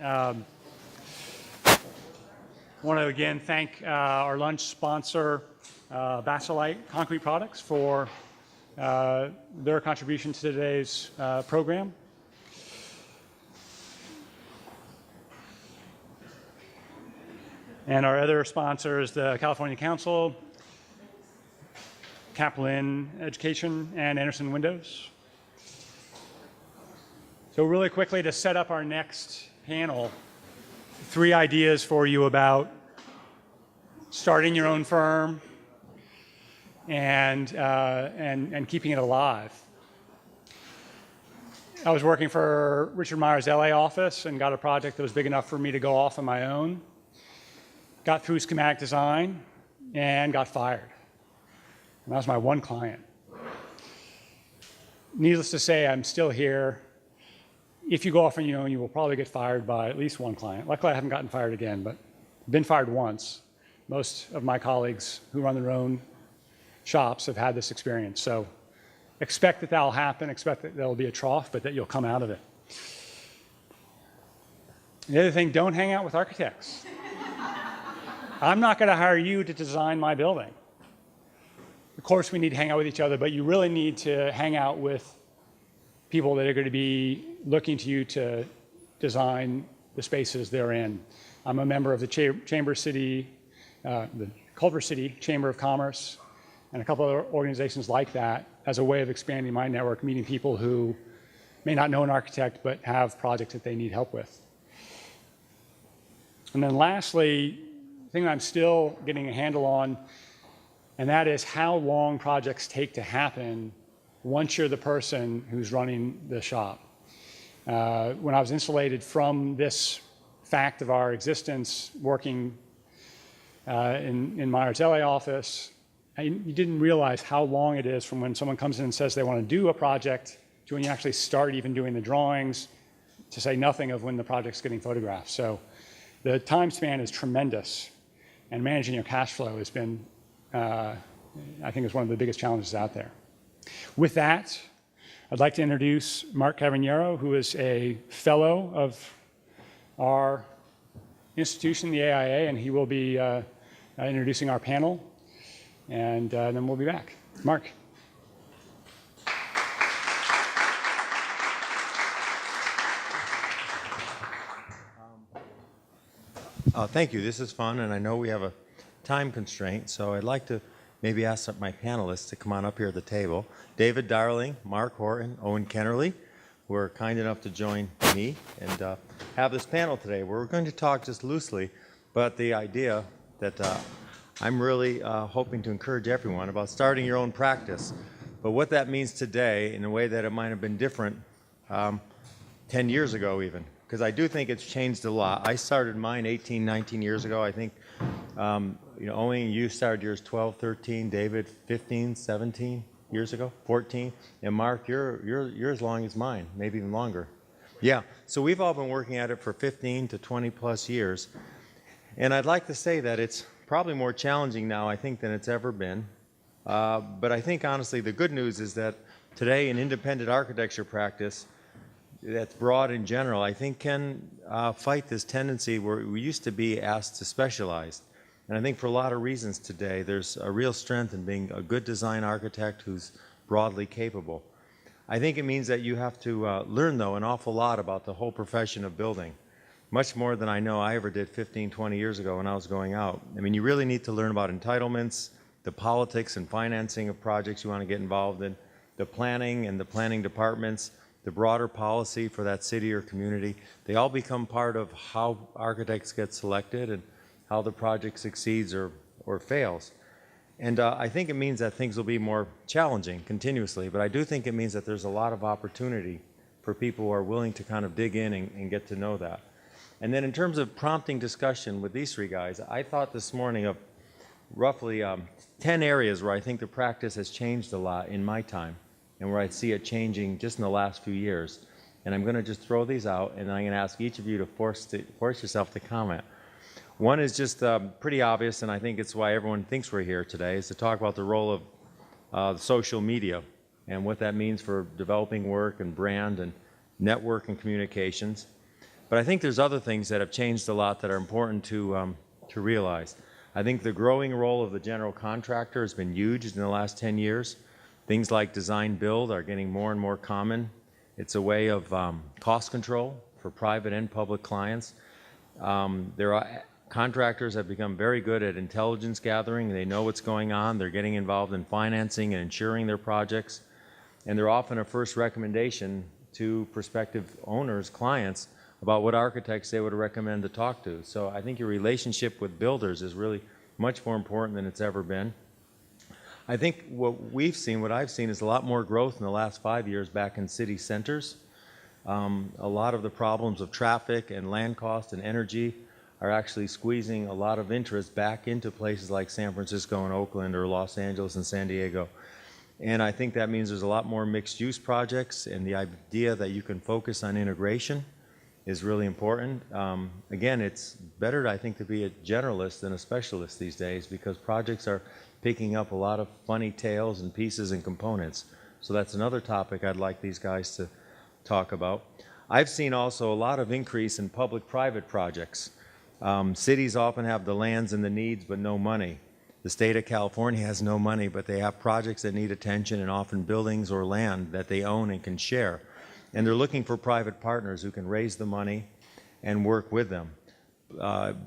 I want to again thank our lunch sponsor, Basilite Concrete Products, for their contribution to today's program. And our other sponsors, the California Council, Kaplan Education, and Anderson Windows. So really quickly, to set up our next panel, 3 ideas for you about starting your own firm and keeping it alive. I was working for Richard Meyer's LA office and got a project that was big enough for me to go off on my own. Got through schematic design and got fired. And that was my one client. Needless to say, I'm still here. If you go off on your own, you will probably get fired by at least one client. Luckily, I haven't gotten fired again, but been fired once. Most of my colleagues who run their own shops have had this experience. So expect that that'll happen, expect that there'll be a trough, but that you'll come out of it. The other thing, don't hang out with architects. I'm not going to hire you to design my building. Of course, we need to hang out with each other, but you really need to hang out with people that are going to be looking to you to design the spaces they're in. I'm a member of the Culver City Chamber of Commerce and a couple of organizations like that as a way of expanding my network, meeting people who may not know an architect but have projects that they need help with. And then lastly, the thing that I'm still getting a handle on, and that is how long projects take to happen once you're the person who's running the shop. When I was insulated from this fact of our existence working in Meyer's LA office, you didn't realize how long it is from when someone comes in and says they want to do a project to when you actually start even doing the drawings, to say nothing of when the project's getting photographed. So the time span is tremendous, and managing your cash flow has been, I think, is one of the biggest challenges out there. With that, I'd like to introduce Mark Cavagnero, who is a fellow of our institution, the AIA, and he will be introducing our panel, and then we'll be back. Mark. Thank you. This is fun, and I know we have a time constraint, so I'd like to maybe ask my panelists to come on up here at the table. David Darling, Mark Horton, Owen Kennerly, who are kind enough to join me and have this panel today. We're going to talk just loosely, but the idea that I'm really hoping to encourage everyone about starting your own practice. But what that means today in a way that it might have been different 10 years ago even, because I do think it's changed a lot. I started mine 18, 19 years ago. I think, Owen, you started yours 12, 13, David 15, 17 years ago, 14, and Mark, you're as long as mine, maybe even longer. Yeah, so we've all been working at it for 15 to 20 plus years, and I'd like to say that it's probably more challenging now, I think, than it's ever been, but I think, honestly, the good news is that today an independent architecture practice that's broad in general, I think, can fight this tendency where we used to be asked to specialize. And I think for a lot of reasons today, there's a real strength in being a good design architect who's broadly capable. I think it means that you have to learn, though, an awful lot about the whole profession of building, much more than I know I ever did 15, 20 years ago when I was going out. I mean, you really need to learn about entitlements, the politics and financing of projects you want to get involved in, the planning and the planning departments, the broader policy for that city or community. They all become part of how architects get selected and how the project succeeds or fails. And I think it means that things will be more challenging continuously, but I do think it means that there's a lot of opportunity for people who are willing to kind of dig in and get to know that. And then in terms of prompting discussion with these 3 guys, I thought this morning of roughly 10 areas where I think the practice has changed a lot in my time, and where I see it changing just in the last few years. And I'm going to just throw these out, and then I'm going to ask each of you to force yourself to comment. One is just pretty obvious, and I think it's why everyone thinks we're here today, is to talk about the role of social media and what that means for developing work and brand and network and communications. But I think there's other things that have changed a lot that are important to realize. I think the growing role of the general contractor has been huge in the last 10 years. Things like design build are getting more and more common. It's a way of cost control for private and public clients. Contractors have become very good at intelligence gathering. They know what's going on. They're getting involved in financing and insuring their projects. And they're often a first recommendation to prospective owners, clients, about what architects they would recommend to talk to. So I think your relationship with builders is really much more important than it's ever been. I think what I've seen is a lot more growth in the last 5 years back in city centers. A lot of the problems of traffic and land cost and energy are actually squeezing a lot of interest back into places like San Francisco and Oakland or Los Angeles and San Diego. And I think that means there's a lot more mixed use projects, and the idea that you can focus on integration is really important. Again, it's better, I think, to be a generalist than a specialist these days, because projects are picking up a lot of funny tales and pieces and components. So that's another topic I'd like these guys to talk about. I've seen also a lot of increase in public-private projects. Cities often have the lands and the needs, but no money. The state of California has no money, but they have projects that need attention, and often buildings or land that they own and can share. And they're looking for private partners who can raise the money and work with them.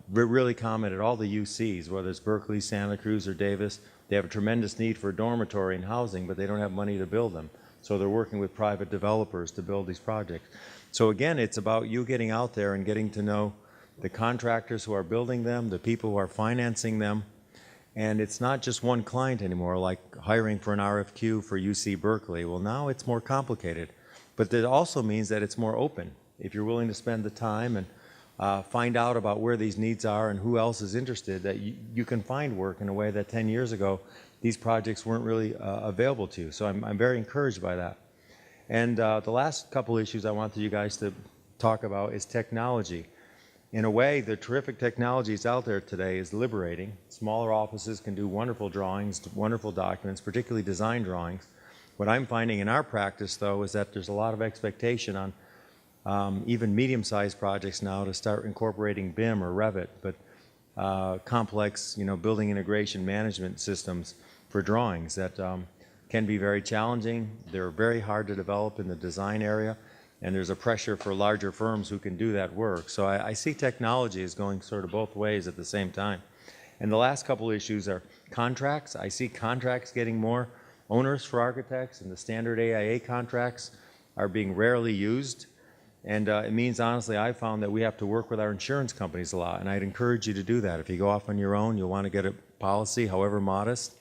Really common at all the UCs, whether it's Berkeley, Santa Cruz, or Davis. They have a tremendous need for dormitory and housing, but they don't have money to build them. So they're working with private developers to build these projects. So again, it's about you getting out there and getting to know the contractors who are building them, the people who are financing them. And it's not just one client anymore, like hiring for an RFQ for UC Berkeley. Well, now it's more complicated. But that also means that it's more open. If you're willing to spend the time and find out about where these needs are and who else is interested, that you can find work in a way that 10 years ago, these projects weren't really available to you. So I'm very encouraged by that. And the last couple issues I want you guys to talk about is technology. In a way, the terrific technology that's out there today is liberating. Smaller offices can do wonderful drawings, wonderful documents, particularly design drawings. What I'm finding in our practice, though, is that there's a lot of expectation on even medium-sized projects now to start incorporating BIM or Revit, but complex, building integration management systems for drawings that can be very challenging. They're very hard to develop in the design area, and there's a pressure for larger firms who can do that work. So I see technology as going sort of both ways at the same time. And the last couple issues are contracts. I see contracts getting more onerous for architects, and the standard AIA contracts are being rarely used. And it means, honestly, I found that we have to work with our insurance companies a lot, and I'd encourage you to do that. If you go off on your own, you'll want to get a policy, however modest,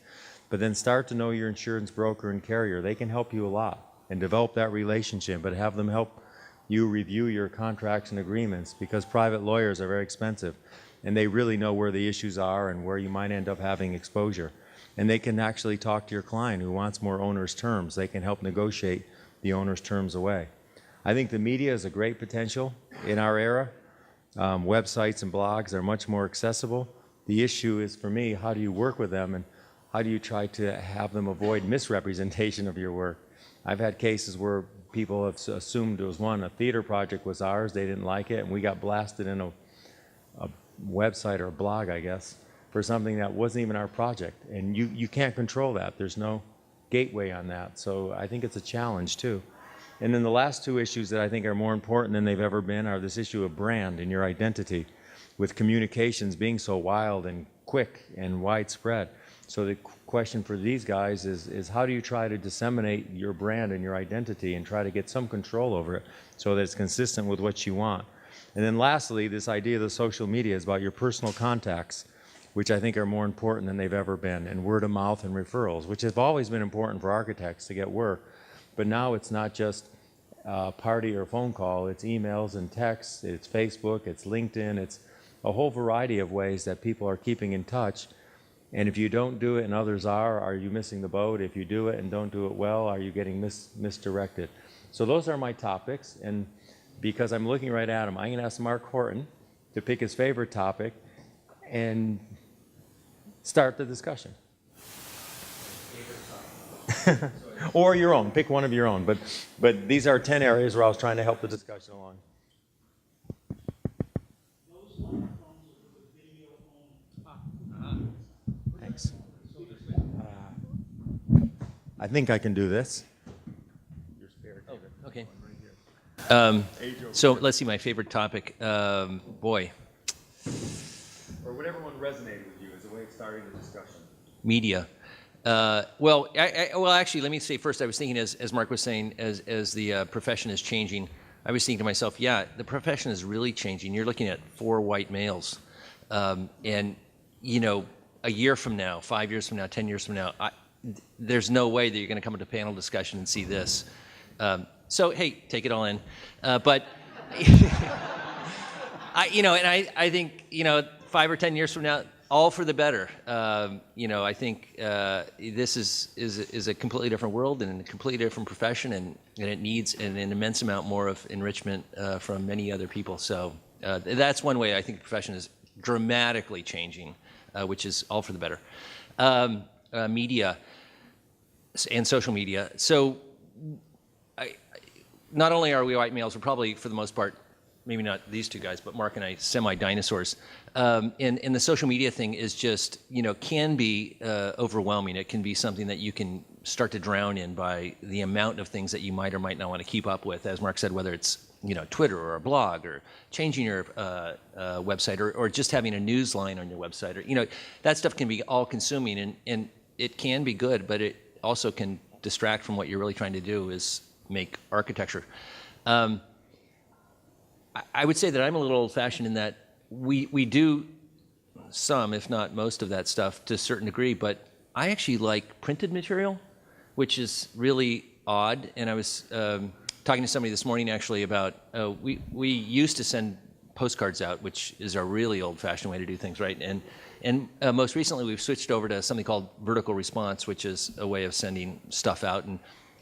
but then start to know your insurance broker and carrier. They can help you a lot and develop that relationship, but have them help you review your contracts and agreements, because private lawyers are very expensive, and they really know where the issues are and where you might end up having exposure. And they can actually talk to your client who wants more owner's terms. They can help negotiate the owner's terms away. I think the media is a great potential in our era. Websites and blogs are much more accessible. The issue is, for me, how do you work with them, and how do you try to have them avoid misrepresentation of your work? I've had cases where people have assumed there was a theater project was ours, they didn't like it, and we got blasted in a website or a blog, I guess, for something that wasn't even our project. And you can't control that. There's no gateway on that. So I think it's a challenge too. And then the last two issues that I think are more important than they've ever been are this issue of brand and your identity, with communications being so wild and quick and widespread. So the question for these guys is how do you try to disseminate your brand and your identity and try to get some control over it so that it's consistent with what you want. And then lastly, this idea of the social media is about your personal contacts, which I think are more important than they've ever been, and word of mouth and referrals, which have always been important for architects to get work. But now it's not just party or phone call, it's emails and texts, it's Facebook, it's LinkedIn, it's a whole variety of ways that people are keeping in touch. And if you don't do it and others are you missing the boat? If you do it and don't do it well, are you getting misdirected? So those are my topics, and because I'm looking right at them, I'm going to ask Mark Horton to pick his favorite topic and start the discussion. Or your own, pick one of your own, but these are 10 areas where I was trying to help the discussion along. I think I can do this. Okay. So let's see, my favorite topic. Boy, Or whatever one resonated with you as a way of starting the discussion. media. Well, actually, let me say first, I was thinking, as Mark was saying, as the profession is changing, I was thinking to myself, yeah, the profession is really changing. You're looking at 4 white males. And, you know, a year from now, 5 years from now, 10 years from now, there's no way that you're going to come into panel discussion and see this. So, hey, take it all in. But, I think, 5 or 10 years from now, all for the better. I think this is a completely different world and a completely different profession, and it needs an immense amount more of enrichment from many other people. So that's one way I think the profession is dramatically changing, which is all for the better. Media and social media. So not only are we white males, we're probably, for the most part, maybe not these two guys, but Mark and I, semi-dinosaurs. And the social media thing is just, can be overwhelming. It can be something that you can start to drown in by the amount of things that you might or might not want to keep up with. As Mark said, whether it's, Twitter or a blog or changing your website or just having a news line on your website. Or, that stuff can be all-consuming, and it can be good, but it also can distract from what you're really trying to do, is make architecture. I would say that I'm a little old-fashioned in that we do some, if not most of that stuff to a certain degree, but I actually like printed material, which is really odd. And I was talking to somebody this morning actually about, we used to send postcards out, which is a really old-fashioned way to do things, right? And most recently we've switched over to something called vertical response, which is a way of sending stuff out. And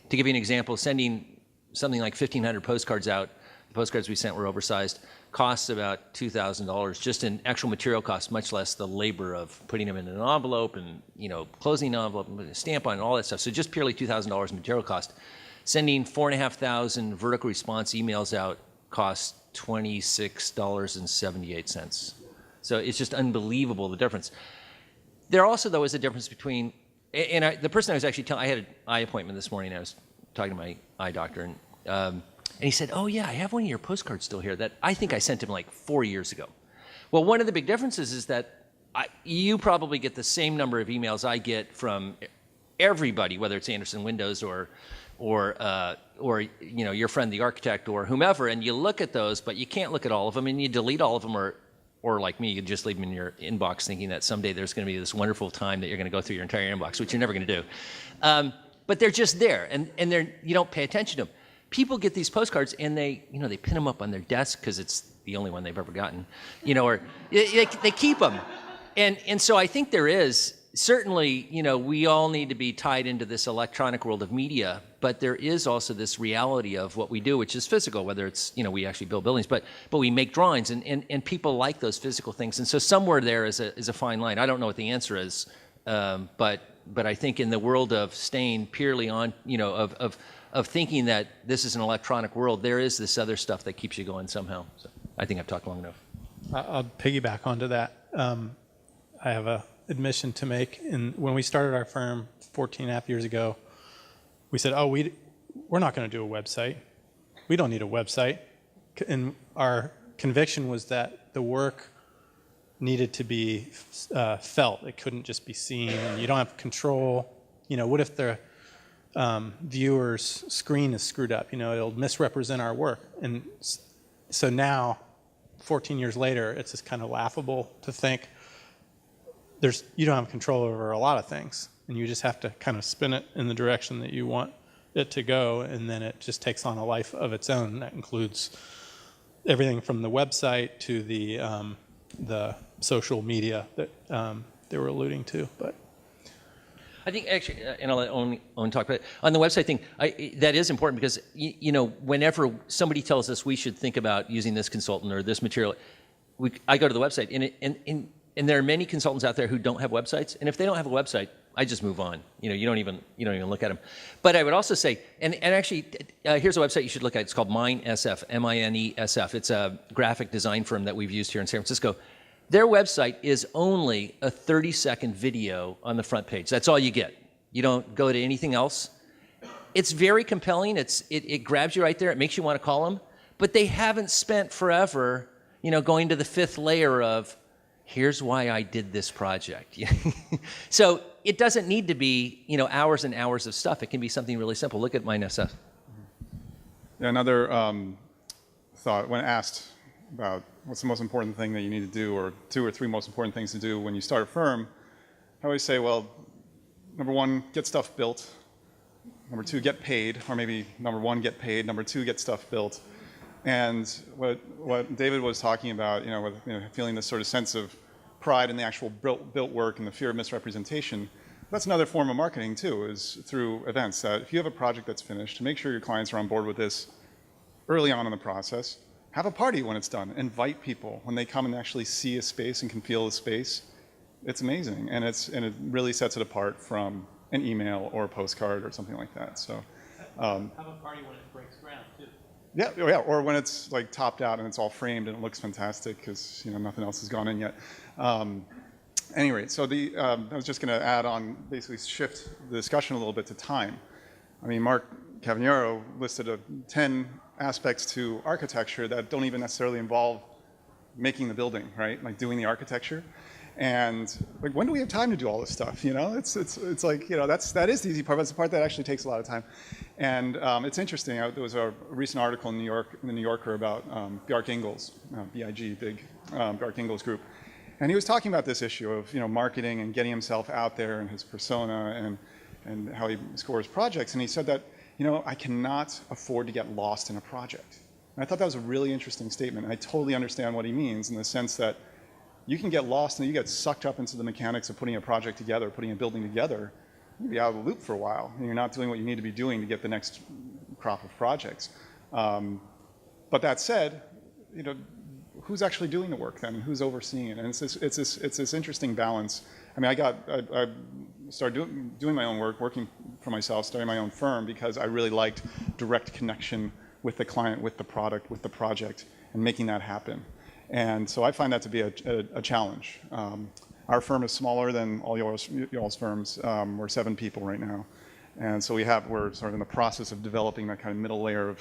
to give you an example, sending something like 1,500 postcards out, the postcards we sent were oversized, costs about $2,000 just in actual material costs, much less the labor of putting them in an envelope and closing the envelope and putting a stamp on and all that stuff. So just purely $2,000 in material cost. Sending 4,500 vertical response emails out costs $26.78. So it's just unbelievable, the difference. There also, though, is a difference between, and the person I was actually telling, I had an eye appointment this morning. I was talking to my eye doctor, and he said, "Oh yeah, I have one of your postcards still here that I think I sent him like 4 years ago." Well, one of the big differences is that you probably get the same number of emails I get from everybody, whether it's Anderson Windows or your friend the architect or whomever, and you look at those, but you can't look at all of them, and you delete all of them, or like me, you just leave them in your inbox thinking that someday there's going to be this wonderful time that you're going to go through your entire inbox, which you're never going to do. But they're just there, and you don't pay attention to them. People get these postcards and they pin them up on their desk because it's the only one they've ever gotten, or they keep them. And so I think there is certainly, we all need to be tied into this electronic world of media, but there is also this reality of what we do, which is physical, whether it's, we actually build buildings, but we make drawings and people like those physical things. And so somewhere there is a fine line. I don't know what the answer is, but I think in the world of staying purely on, of thinking that this is an electronic world, there is this other stuff that keeps you going somehow. So I think I've talked long enough. I'll piggyback onto that. I have a admission to make. And when we started our firm 14 and a half years ago, we said, we're not going to do a website. We don't need a website. And our conviction was that the work needed to be felt. It couldn't just be seen. And you don't have control. What if the viewer's screen is screwed up? It'll misrepresent our work. And so now, 14 years later, it's just kind of laughable to think you don't have control over a lot of things, and you just have to kind of spin it in the direction that you want it to go, and then it just takes on a life of its own. That includes everything from the website to the social media that they were alluding to. But I think actually, and I'll let Owen talk about it. On the website thing, that is important because, whenever somebody tells us we should think about using this consultant or this material, I go to the website, and there are many consultants out there who don't have websites. And if they don't have a website, I just move on. You don't even look at them. But I would also say, and actually, here's a website you should look at. It's called MineSF, MINESF. It's a graphic design firm that we've used here in San Francisco. Their website is only a 30-second video on the front page. That's all you get. You don't go to anything else. It's very compelling. It grabs you right there. It makes you want to call them. But they haven't spent forever, going to the fifth layer of, here's why I did this project. So it doesn't need to be, hours and hours of stuff. It can be something really simple. Look at mine, SF. Yeah, another thought, when asked about what's the most important thing that you need to do, or 2 or 3 most important things to do when you start a firm, I always say, well, number 1, get stuff built. Number 2, get paid, or maybe number 1, get paid. Number 2, get stuff built. And what David was talking about, with feeling this sort of sense of pride in the actual built work and the fear of misrepresentation, that's another form of marketing too, is through events. That if you have a project that's finished, to make sure your clients are on board with this early on in the process, have a party when it's done. Invite people when they come and actually see a space and can feel the space. It's amazing, and it really sets it apart from an email or a postcard or something like that. So, have a party when it breaks ground too. Yeah, or when it's like topped out and it's all framed and it looks fantastic because nothing else has gone in yet. Anyway, so I was just going to add on, basically shift the discussion a little bit to time. I mean, Mark Cavagnaro listed 10 aspects to architecture that don't even necessarily involve making the building, right? Like doing the architecture. And like, when do we have time to do all this stuff? It's like, that is the easy part, but it's the part that actually takes a lot of time. And it's interesting. There was a recent article in the New Yorker about Bjarke Ingels, BIG, big Bjarke Ingels group, and he was talking about this issue of marketing and getting himself out there and his persona and how he scores projects. And he said that I cannot afford to get lost in a project. And I thought that was a really interesting statement. And I totally understand what he means in the sense that you can get lost and you get sucked up into the mechanics of putting a project together, putting a building together. You'll be out of the loop for a while, and you're not doing what you need to be doing to get the next crop of projects. But that said, who's actually doing the work then? Who's overseeing it? And it's this interesting balance. I mean, I started doing my own work, working for myself, starting my own firm because I really liked direct connection with the client, with the product, with the project, and making that happen. And so I find that to be a challenge. Our firm is smaller than all y'all's firms. We're 7 people right now. And so we're sort of in the process of developing that kind of middle layer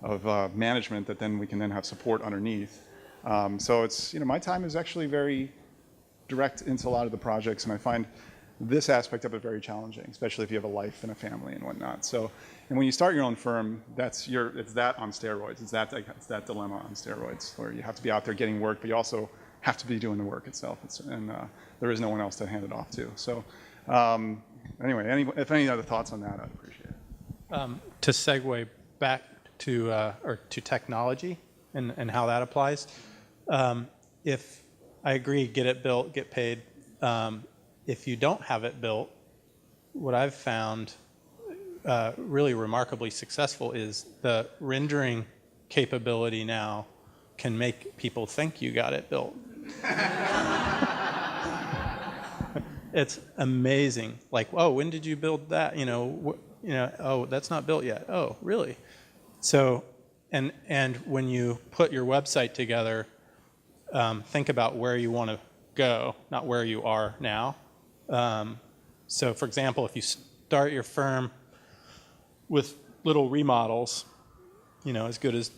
of management that then we can then have support underneath. So it's, my time is actually very direct into a lot of the projects, and I find this aspect of it very challenging, especially if you have a life and a family and whatnot. So, and when you start your own firm, it's that on steroids. It's that dilemma on steroids, where you have to be out there getting work, but you also have to be doing the work itself. And there is no one else to hand it off to. So, anyway, if any other thoughts on that, I'd appreciate it. To segue back to technology and how that applies, if I agree, get it built, get paid. If you don't have it built, what I've found really remarkably successful is the rendering capability now can make people think you got it built. It's amazing. Like, oh, when did you build that? Oh, that's not built yet. Oh, really? So, and when you put your website together, think about where you want to go, not where you are now. So, for example, if you start your firm with little remodels, as good as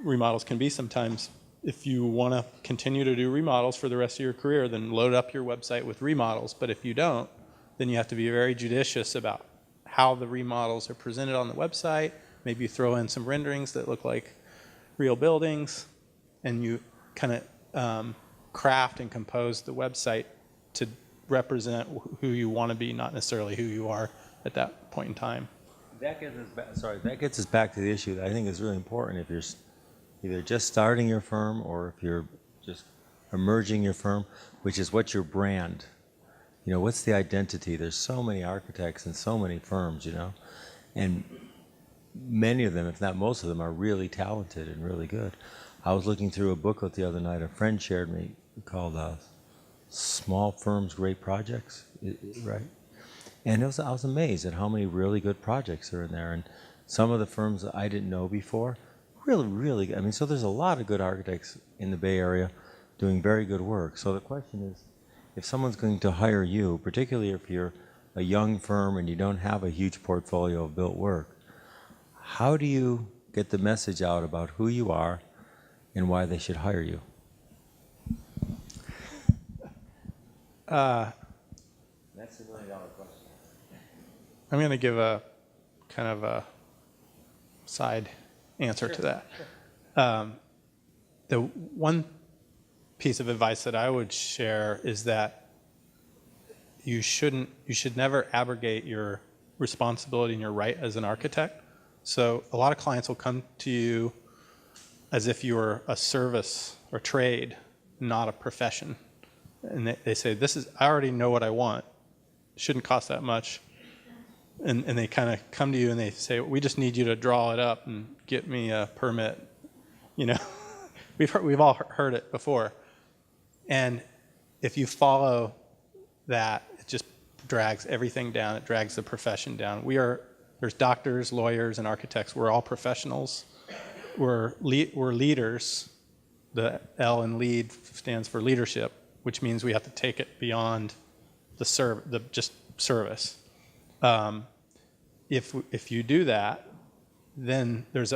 remodels can be sometimes, if you want to continue to do remodels for the rest of your career, then load up your website with remodels. But if you don't, then you have to be very judicious about how the remodels are presented on the website. Maybe you throw in some renderings that look like real buildings, and you kind of craft and compose the website to represent who you want to be, not necessarily who you are at that point in time. That gets us back to the issue that I think is really important. If you're either just starting your firm or if you're just emerging your firm, which is what's your brand? What's the identity? There's so many architects and so many firms, and many of them, if not most of them, are really talented and really good. I was looking through a booklet the other night a friend shared me called Small Firms, Great Projects, right? And I was amazed at how many really good projects are in there. And some of the firms that I didn't know before, really good. So there's a lot of good architects in the Bay Area doing very good work. So the question is, if someone's going to hire you, particularly if you're a young firm and you don't have a huge portfolio of built work, how do you get the message out about who you are and why they should hire you? That's $1 million question. I'm going to give a kind of a side answer to that. The one piece of advice that I would share is that you should never abrogate your responsibility and your right as an architect. So a lot of clients will come to you as if you were a service or trade, not a profession. And they say, I already know what I want. It shouldn't cost that much. And they kind of come to you and they say, we just need you to draw it up and get me a permit. You know, we've all heard it before. And if you follow that, it just drags everything down. It drags the profession down. There's doctors, lawyers, and architects. We're all professionals. We're leaders. The L in lead stands for leadership, which means we have to take it beyond just service. If you do that, then there's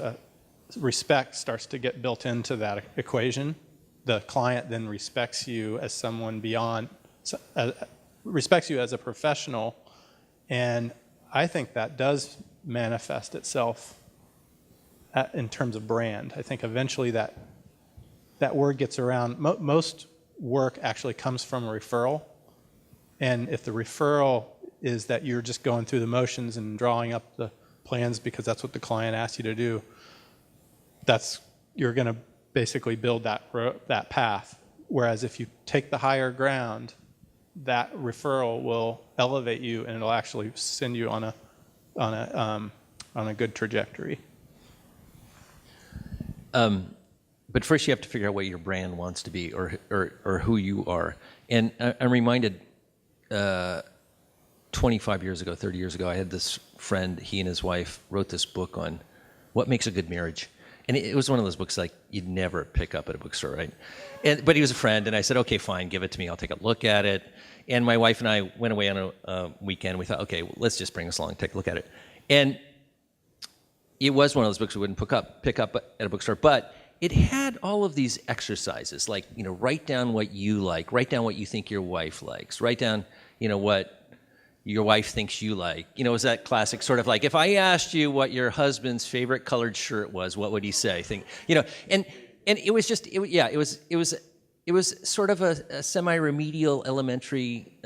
respect starts to get built into that equation. The client then respects you as someone respects you as a professional, and I think that does manifest itself in terms of brand. I think eventually that word gets around. Most work actually comes from a referral, and if the referral is that you're just going through the motions and drawing up the plans because that's what the client asked you to do, you're going to basically build that path. Whereas if you take the higher ground, that referral will elevate you and it'll actually send you on a good trajectory. But first you have to figure out what your brand wants to be or who you are. And I'm reminded 25 years ago, 30 years ago, I had this friend, he and his wife wrote this book on what makes a good marriage. And it was one of those books like you'd never pick up at a bookstore, right? But he was a friend, and I said, okay, fine, give it to me. I'll take a look at it. And my wife and I went away on a weekend. We thought, okay, well, let's just bring this along and take a look at it. And it was one of those books we wouldn't pick up at a bookstore, but it had all of these exercises, like, write down what you like, write down what you think your wife likes, write down, what your wife thinks you like. It was that classic sort of like, if I asked you what your husband's favorite colored shirt was, what would he say? And it was just, it was sort of a semi-remedial elementary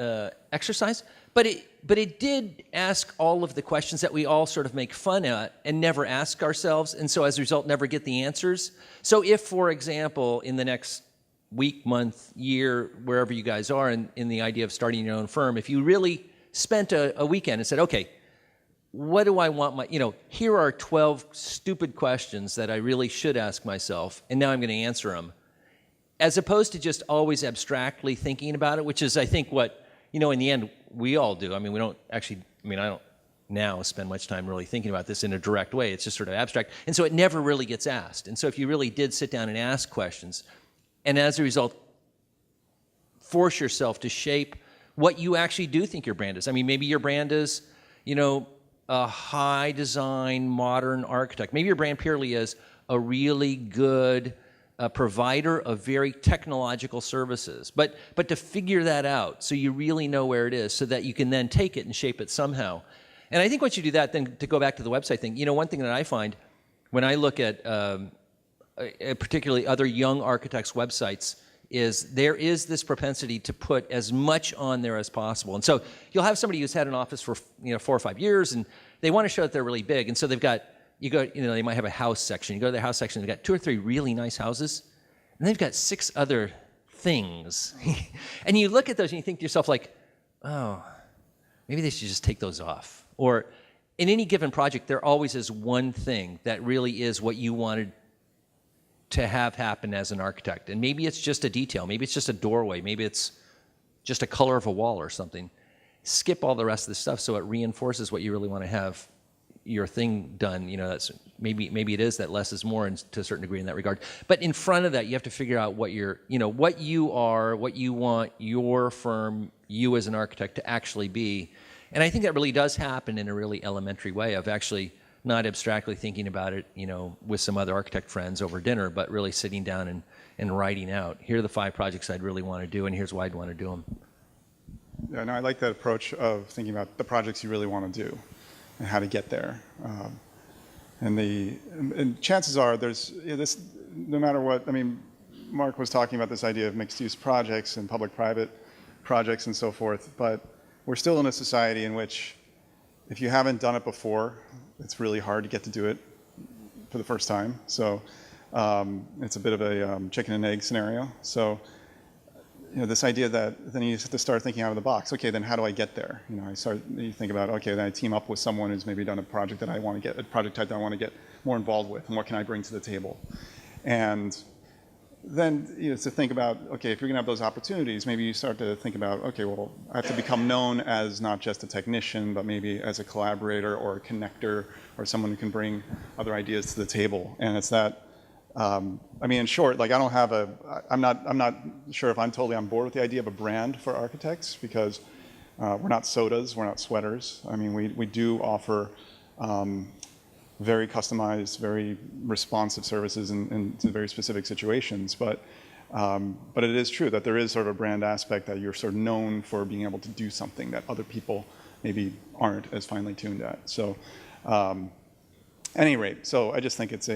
exercise, but it did ask all of the questions that we all sort of make fun at and never ask ourselves, and so as a result never get the answers. So if, for example, in the next week, month, year, wherever you guys are in the idea of starting your own firm, if you really spent a weekend and said, okay, what do I want here are 12 stupid questions that I really should ask myself, and now I'm going to answer them, as opposed to just always abstractly thinking about it, which is, I think, what, in the end, we all do. I mean, I don't now spend much time really thinking about this in a direct way. It's just sort of abstract. And so it never really gets asked. And so if you really did sit down and ask questions, and as a result, force yourself to shape what you actually do think your brand is. I mean, maybe your brand is, a high design, modern architect. Maybe your brand purely is a really good provider of very technological services. But to figure that out so you really know where it is so that you can then take it and shape it somehow. And I think once you do that, then to go back to the website thing, one thing that I find when I look at particularly other young architects' websites is there is this propensity to put as much on there as possible. And so you'll have somebody who's had an office for 4 or 5 years, and they want to show that they're really big. And so they've got, they might have a house section. You go to their house section, they've got 2 or 3 really nice houses, and they've got 6 other things. And you look at those and you think to yourself like, oh, maybe they should just take those off. Or in any given project, there always is one thing that really is what you wanted to have happen as an architect. And maybe it's just a detail. Maybe it's just a doorway. Maybe it's just a color of a wall or something. Skip all the rest of the stuff so it reinforces what you really want to have your thing done. That's maybe it is that less is more to a certain degree in that regard. But in front of that, you have to figure out what what you are, what you want your firm, you as an architect to actually be. And I think that really does happen in a really elementary way of actually not abstractly thinking about it, with some other architect friends over dinner, but really sitting down and writing out, here are the 5 projects I'd really want to do, and here's why I'd want to do them. Yeah, no, I like that approach of thinking about the projects you really want to do and how to get there. And chances are there's this, no matter what, I mean, Mark was talking about this idea of mixed-use projects and public-private projects and so forth, but we're still in a society in which if you haven't done it before, it's really hard to get to do it for the first time. So it's a bit of a chicken and egg scenario. So this idea that then you have to start thinking out of the box. Okay, then how do I get there? You think about, okay, then I team up with someone who's maybe done a project that I want to get, a project type that I want to get more involved with, and what can I bring to the table? And then to think about, okay, if you're going to have those opportunities, maybe you start to think about, okay, well, I have to become known as not just a technician, but maybe as a collaborator or a connector or someone who can bring other ideas to the table. And it's that, I mean, in short, like I'm not sure if I'm totally on board with the idea of a brand for architects, because we're not sodas, we're not sweaters. I mean, we do offer very customized, very responsive services in very specific situations. But it is true that there is sort of a brand aspect that you're sort of known for being able to do something that other people maybe aren't as finely tuned at. So, at any rate, so I just think it's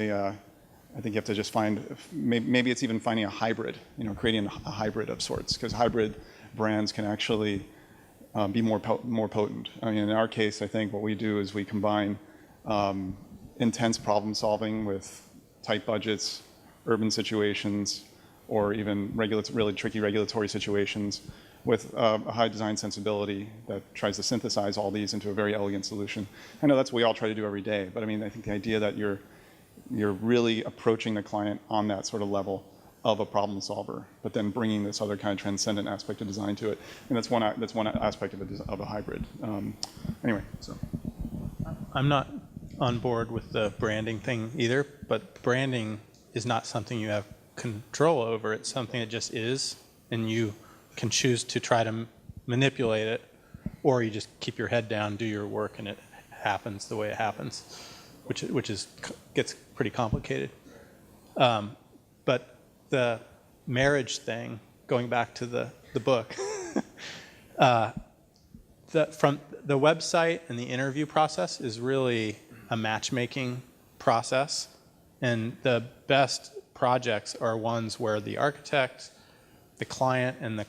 I think you have to just find, maybe it's even finding a hybrid, creating a hybrid of sorts, because hybrid brands can actually be more potent. I mean, in our case, I think what we do is we combine intense problem solving with tight budgets, urban situations, or even really tricky regulatory situations with a high design sensibility that tries to synthesize all these into a very elegant solution. I know that's what we all try to do every day, but I mean, I think the idea that you're really approaching the client on that sort of level of a problem solver, but then bringing this other kind of transcendent aspect of design to it, and that's one aspect of a hybrid. Anyway, so I'm not on board with the branding thing either, but branding is not something you have control over. It's something that just is, and you can choose to try to manipulate it, or you just keep your head down, do your work, and it happens the way it happens, which gets pretty complicated. But the marriage thing, going back to the book, from the website and the interview process is really a matchmaking process, and the best projects are ones where the architect, the client, and the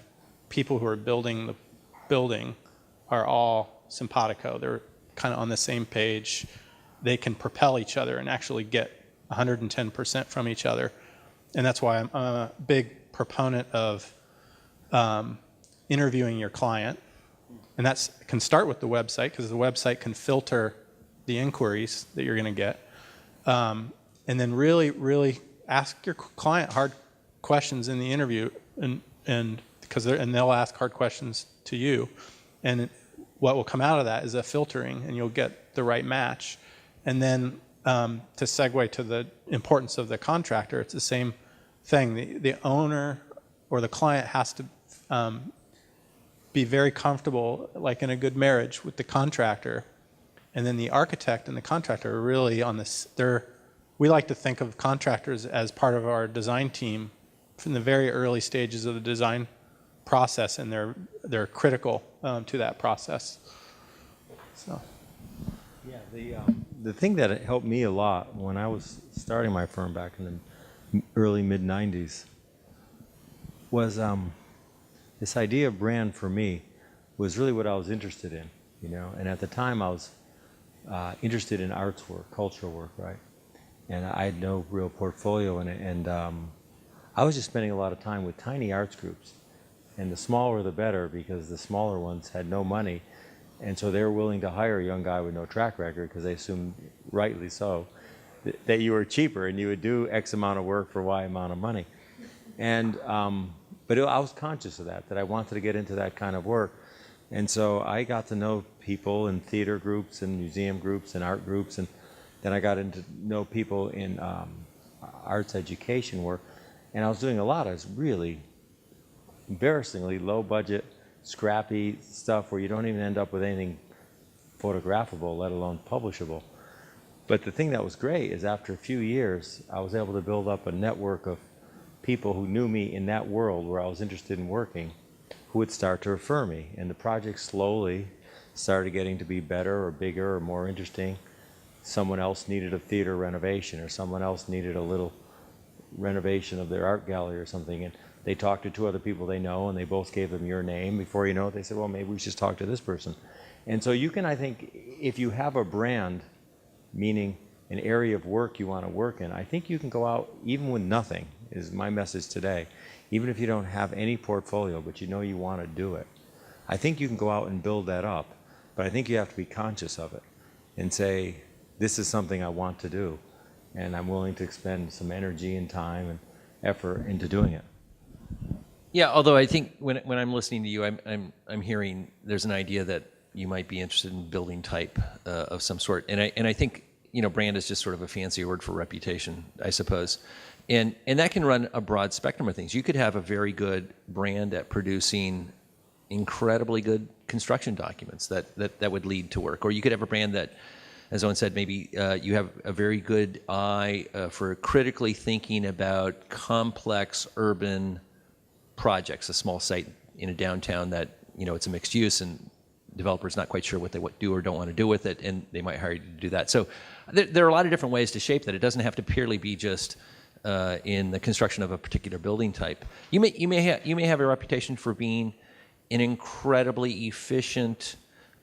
people who are building the building are all simpatico. They're kind of on the same page. They can propel each other and actually get 110% from each other. And that's why I'm a big proponent of interviewing your client. And that can start with the website, because the website can filter the inquiries that you're going to get. And then really, really ask your client hard questions in the interview, and they'll ask hard questions to you. And what will come out of that is a filtering, and you'll get the right match. And then to segue to the importance of the contractor, it's the same thing. The owner or the client has to be very comfortable, like in a good marriage, with the contractor. And then the architect and the contractor are really on this. We like to think of contractors as part of our design team from the very early stages of the design process, and they're critical to that process. So. Yeah, the thing that helped me a lot when I was starting my firm back in the early mid-90s was this idea of brand for me was really what I was interested in, And at the time I was interested in arts work, cultural work, right? And I had no real portfolio in it, and I was just spending a lot of time with tiny arts groups, and the smaller the better, because the smaller ones had no money. And so they were willing to hire a young guy with no track record, because they assumed, rightly so, that you were cheaper and you would do X amount of work for Y amount of money. And but I was conscious of that I wanted to get into that kind of work. And so I got to know people in theater groups and museum groups and art groups, and then I got to know people in arts education work. And I was doing a lot of really embarrassingly low budget, scrappy stuff where you don't even end up with anything photographable, let alone publishable. But the thing that was great is after a few years, I was able to build up a network of people who knew me in that world where I was interested in working, who would start to refer me. And the project slowly started getting to be better or bigger or more interesting. Someone else needed a theater renovation, or someone else needed a little renovation of their art gallery or something. And they talked to two other people they know, and they both gave them your name. Before you know it, they said, well, maybe we should just talk to this person. And so you can, I think, if you have a brand, meaning an area of work you want to work in, I think you can go out even with nothing, is my message today. Even if you don't have any portfolio, but you know you want to do it. I think you can go out and build that up, but I think you have to be conscious of it and say, this is something I want to do, and I'm willing to expend some energy and time and effort into doing it. Yeah, although I think when I'm listening to you, I'm hearing there's an idea that you might be interested in building type of some sort, and I think brand is just sort of a fancy word for reputation, I suppose, and that can run a broad spectrum of things. You could have a very good brand at producing incredibly good construction documents that would lead to work, or you could have a brand that, as Owen said, maybe you have a very good eye for critically thinking about complex urban projects, a small site in a downtown that, it's a mixed use and developers not quite sure what they do or don't want to do with it, and they might hire you to do that. So there are a lot of different ways to shape that. It doesn't have to purely be just in the construction of a particular building type. You may have a reputation for being an incredibly efficient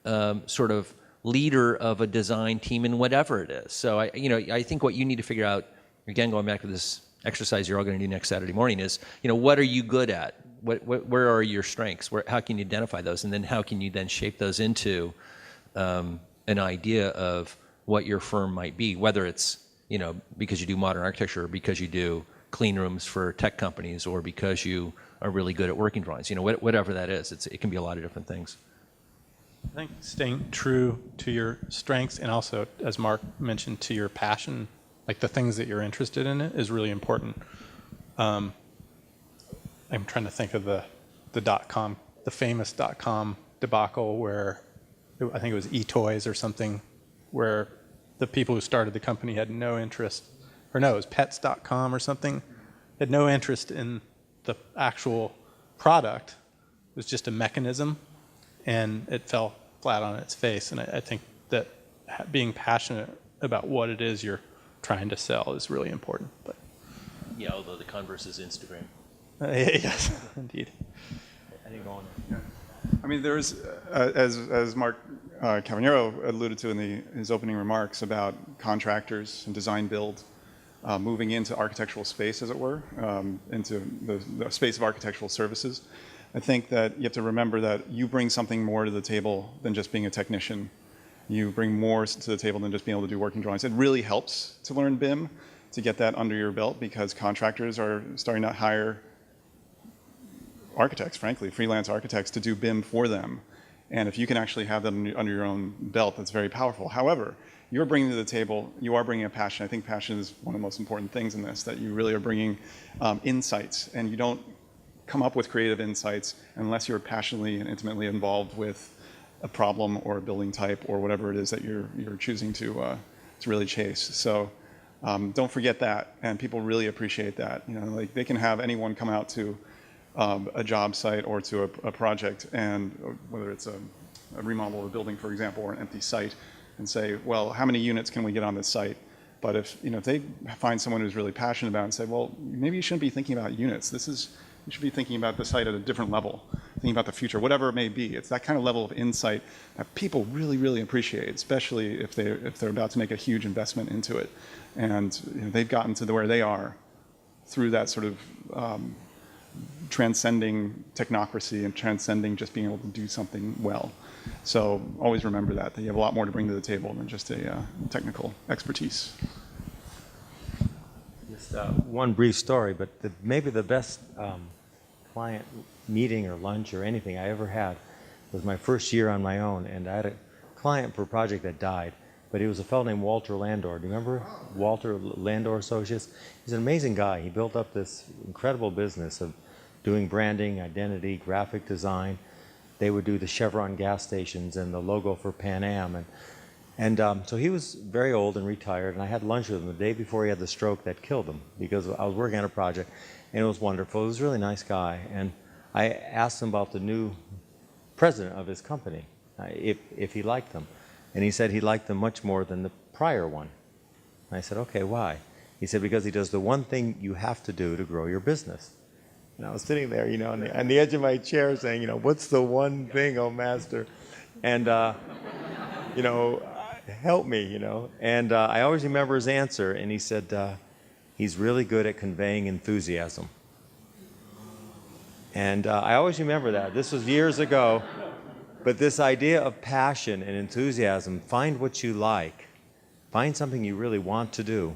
sort of leader of a design team in whatever it is. So I think what you need to figure out, again, going back to this exercise you're all going to do next Saturday morning, is what are you good at? Where are your strengths? How can you identify those, and then how can you then shape those into an idea of what your firm might be, whether it's because you do modern architecture, or because you do clean rooms for tech companies, or because you are really good at working drawings. Whatever that is, it can be a lot of different things. I think staying true to your strengths, and also, as Mark mentioned, to your passion, like the things that you're interested in, is really important. I'm trying to think of the famous .com debacle where I think it was eToys or something, where the people who started the company had no interest, or no, it was Pets.com or something, had no interest in the actual product. It was just a mechanism, and it fell flat on its face. And I think that being passionate about what it is you're trying to sell is really important. But yeah, although the converse is Instagram. Yes, indeed. I think on I mean, there's, as Mark Cavaniero alluded to in his opening remarks about contractors and design build moving into architectural space, as it were, into the space of architectural services. I think that you have to remember that you bring something more to the table than just being a technician. You bring more to the table than just being able to do working drawings. It really helps to learn BIM, to get that under your belt, because contractors are starting to hire architects, frankly, freelance architects, to do BIM for them. And if you can actually have them under your own belt, that's very powerful. However, you're bringing to the table, you are bringing a passion. I think passion is one of the most important things in this, that you really are bringing insights, and you don't come up with creative insights unless you're passionately and intimately involved with a problem or a building type or whatever it is that you're choosing to really chase. So don't forget that, and people really appreciate that. Like they can have anyone come out to a job site or to a project, and whether it's a remodel of a building, for example, or an empty site, and say, well, how many units can we get on this site? But if they find someone who's really passionate about it and say, well, maybe you shouldn't be thinking about units. You should be thinking about the site at a different level, thinking about the future, whatever it may be. It's that kind of level of insight that people really, really appreciate, especially if they're about to make a huge investment into it. And they've gotten to where they are through that sort of transcending technocracy and transcending just being able to do something well. So always remember that you have a lot more to bring to the table than just a technical expertise. Just one brief story, but maybe the best client meeting or lunch or anything I ever had was my first year on my own, and I had a client for a project that died, but he was a fellow named Walter Landor. Do you remember Walter Landor Associates? He's an amazing guy. He built up this incredible business of doing branding, identity, graphic design. they would do the Chevron gas stations and the logo for Pan Am. So he was very old and retired, and I had lunch with him the day before he had the stroke that killed him, because I was working on a project, and it was wonderful. He was a really nice guy, and I asked him about the new president of his company, if he liked them. And he said he liked them much more than the prior one. And I said, okay, why? He said, because he does the one thing you have to do to grow your business. And I was sitting there, on the edge of my chair saying, what's the one thing, oh master? And, help me, And I always remember his answer, and he said, he's really good at conveying enthusiasm. And I always remember that. This was years ago. But this idea of passion and enthusiasm, find what you like. Find something you really want to do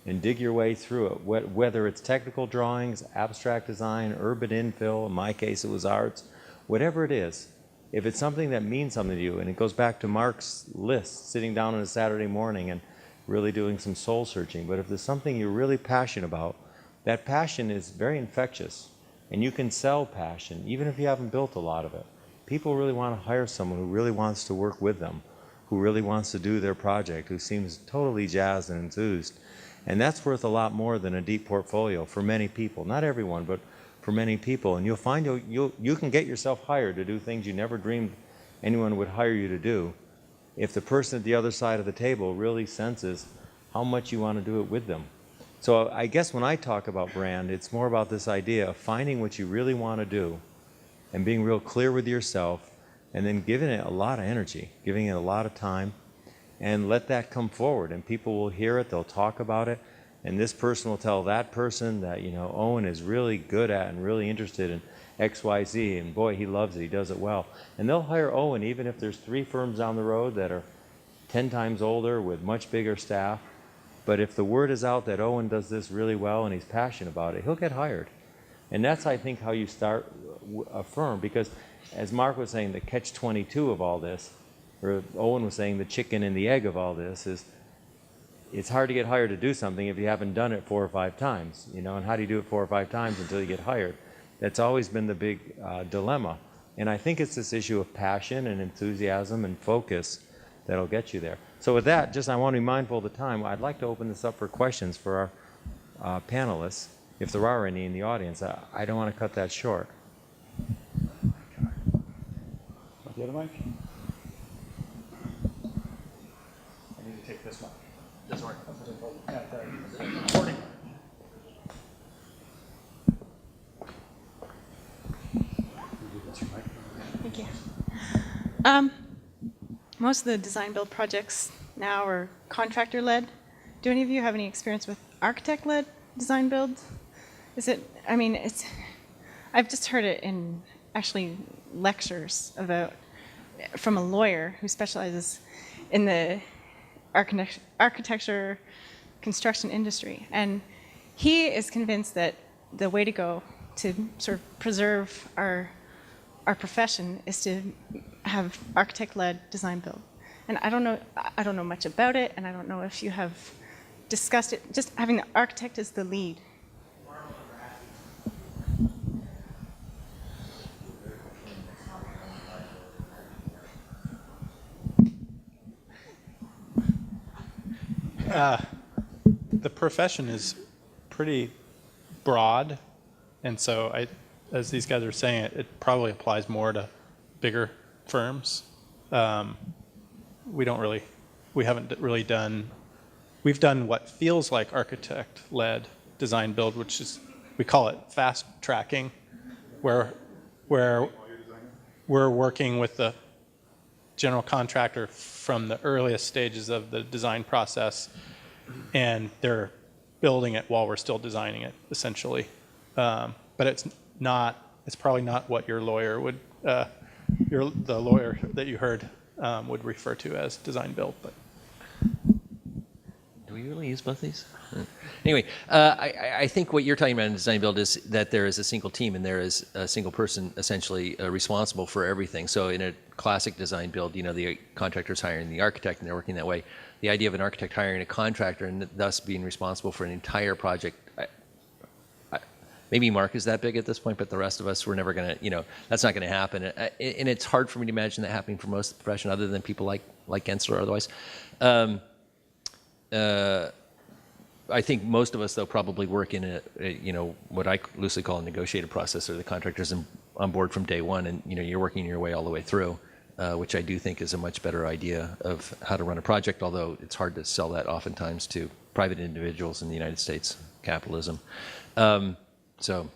and dig your way through it, whether it's technical drawings, abstract design, urban infill, in my case it was arts, whatever it is. If it's something that means something to you, and it goes back to Mark's list, sitting down on a Saturday morning and really doing some soul searching, but if there's something you're really passionate about, that passion is very infectious, and you can sell passion, even if you haven't built a lot of it. People really want to hire someone who really wants to work with them, who really wants to do their project, who seems totally jazzed and enthused. And that's worth a lot more than a deep portfolio for many people. Not everyone, but for many people. And you'll find you can get yourself hired to do things you never dreamed anyone would hire you to do if the person at the other side of the table really senses how much you want to do it with them. So I guess when I talk about brand, it's more about this idea of finding what you really want to do and being real clear with yourself, and then giving it a lot of energy, giving it a lot of time, and let that come forward. And people will hear it, they'll talk about it, and this person will tell that person that, Owen is really good at and really interested in XYZ, and boy, he loves it, he does it well. And they'll hire Owen even if there's 3 firms down the road that are 10 times older with much bigger staff. But if the word is out that Owen does this really well and he's passionate about it, he'll get hired. And that's, I think, how you start a firm, because as Mark was saying, the catch-22 of all this, or Owen was saying the chicken and the egg of all this, is it's hard to get hired to do something if you haven't done it 4 or 5 times, and how do you do it 4 or 5 times until you get hired? That's always been the big dilemma. And I think it's this issue of passion and enthusiasm and focus that'll get you there. So with that, I want to be mindful of the time. I'd like to open this up for questions for our panelists, if there are any in the audience. I don't want to cut that short. The other mic? I need to take this one. Doesn't work. Yeah, the recording. Thank you. Most of the design build projects now are contractor-led. Do any of you have any experience with architect-led design build? I've just heard it in actually lectures from a lawyer who specializes in the architecture construction industry. And he is convinced that the way to go to sort of preserve our profession is to have architect-led design build. And I don't know much about it, and I don't know if you have discussed it. Just having the architect as the lead. The profession is pretty broad, and so as these guys are saying, it probably applies more to bigger firms. We've done what feels like architect-led design build, which is, we call it fast tracking, where we're working with the general contractor from the earliest stages of the design process, and they're building it while we're still designing it, essentially. But it's probably not what your lawyer would, the lawyer that you heard would refer to as design build. But do we really use both these? Anyway, I think what you're talking about in design build is that there is a single team and there is a single person essentially responsible for everything. So in a classic design build, the contractor's hiring the architect and they're working that way. The idea of an architect hiring a contractor and thus being responsible for an entire project, maybe Mark is that big at this point, but the rest of us, we're never going to, that's not going to happen. And it's hard for me to imagine that happening for most of the profession other than people like Gensler or otherwise. I think most of us, though, probably work in what I loosely call a negotiated process, or the contractor's on board from day one, and you're working your way all the way through, which I do think is a much better idea of how to run a project, although it's hard to sell that oftentimes to private individuals in the United States, capitalism. So.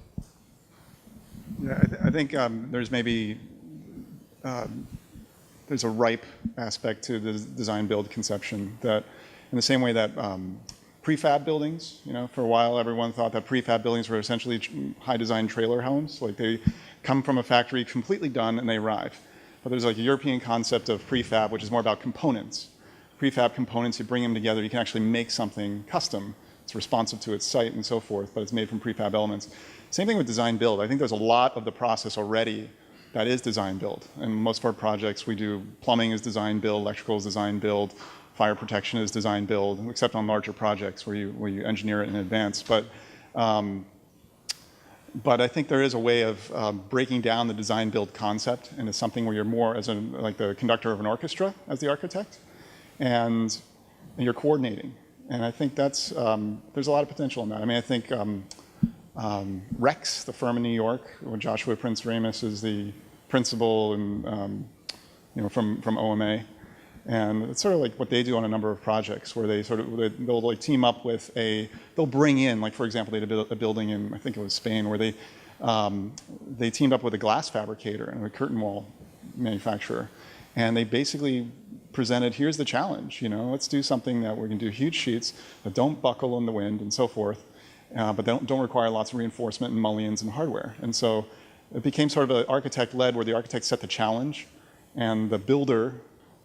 Yeah, I think there's maybe there's a ripe aspect to the design build conception that, in the same way that prefab buildings, for a while everyone thought that prefab buildings were essentially high design trailer homes, like they come from a factory completely done and they arrive. But there's like a European concept of prefab, which is more about components. Prefab components, you bring them together, you can actually make something custom. It's responsive to its site and so forth, but it's made from prefab elements. Same thing with design build. I think there's a lot of the process already that is design build. And most of our projects, we do plumbing is design build, electrical is design build, fire protection is design build, except on larger projects where you engineer it in advance. But I think there is a way of breaking down the design build concept into something where you're more as like the conductor of an orchestra as the architect, and you're coordinating. And I think that's there's a lot of potential in that. I mean, I think Rex, the firm in New York, where Joshua Prince Ramus is the principal, and from OMA. And it's sort of like what they do on a number of projects, where they'll like team up with they'll bring in, like, for example, they did a building in, I think it was Spain, where they teamed up with a glass fabricator and a curtain wall manufacturer. And they basically presented, here's the challenge, let's do something that we can do huge sheets that don't buckle in the wind and so forth, but don't require lots of reinforcement and mullions and hardware. And so it became sort of an architect-led, where the architect set the challenge and the builder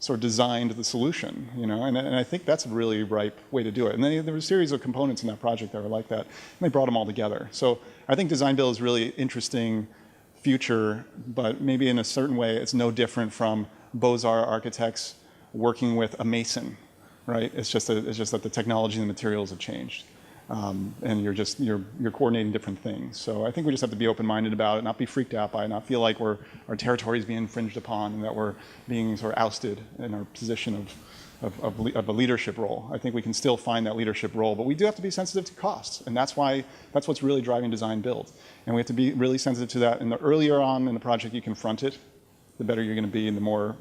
sort of designed the solution, and I think that's a really ripe way to do it. And then there were a series of components in that project that were like that, and they brought them all together. So I think design build is really interesting future, but maybe in a certain way it's no different from Beaux-Arts architects working with a mason, right? It's just that the technology and the materials have changed. And you're coordinating different things. So I think we just have to be open-minded about it, not be freaked out by it, not feel like our territory is being infringed upon and that we're being sort of ousted in our position of a leadership role. I think we can still find that leadership role, but we do have to be sensitive to costs, and that's what's really driving design build. And we have to be really sensitive to that. And the earlier on in the project you confront it, the better you're going to be, and the more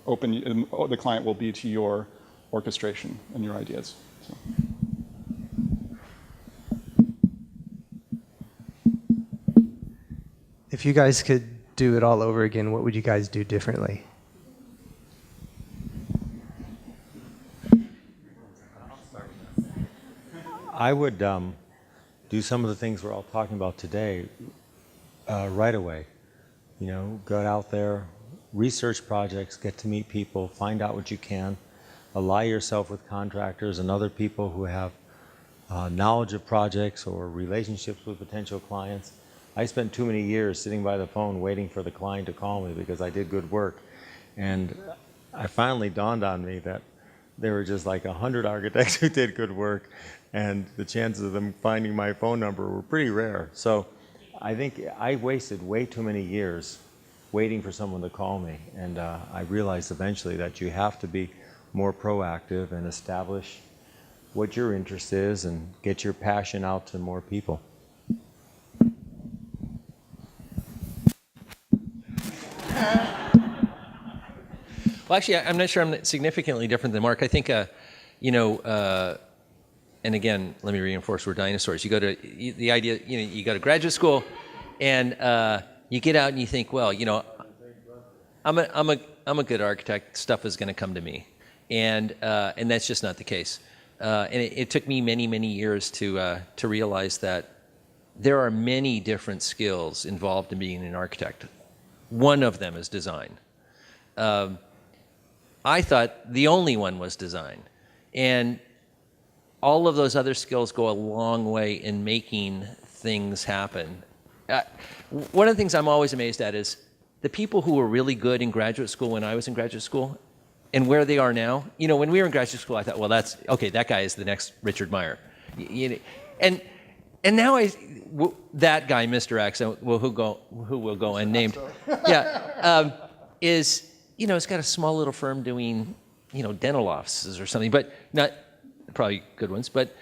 open the client will be to your orchestration and your ideas. So. If you guys could do it all over again, what would you guys do differently? I would do some of the things we're all talking about today right away. Go out there, research projects, get to meet people, find out what you can, ally yourself with contractors and other people who have knowledge of projects or relationships with potential clients. I spent too many years sitting by the phone waiting for the client to call me because I did good work. And I finally dawned on me that there were just like 100 architects who did good work, and the chances of them finding my phone number were pretty rare. So I think I wasted way too many years waiting for someone to call me. And I realized eventually that you have to be more proactive and establish what your interest is and get your passion out to more people. Well, actually, I'm not sure I'm significantly different than Mark. I think, and again, let me reinforce, we're dinosaurs. You go to the idea, you go to graduate school, and you get out and you think, well, I'm a good architect. Stuff is going to come to me, and that's just not the case. And it took me many, many years to realize that there are many different skills involved in being an architect. One of them is design. I thought the only one was design. And all of those other skills go a long way in making things happen. One of the things I'm always amazed at is the people who were really good in graduate school when I was in graduate school and where they are now. When we were in graduate school, I thought, well, that guy is the next Richard Meyer. And And now that guy, Mr. X, who will go unnamed, yeah, is, has got a small little firm doing, dental offices or something, but not, probably good ones, but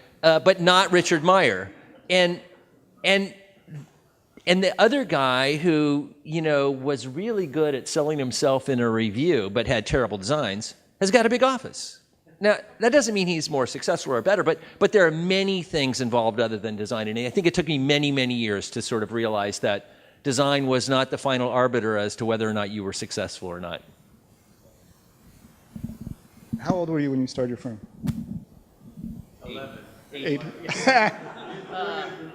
not Richard Meyer. And the other guy who, was really good at selling himself in a review but had terrible designs has got a big office. Now, that doesn't mean he's more successful or better, but there are many things involved other than design. And I think it took me many, many years to sort of realize that design was not the final arbiter as to whether or not you were successful or not. How old were you when you started your firm? 11. 8.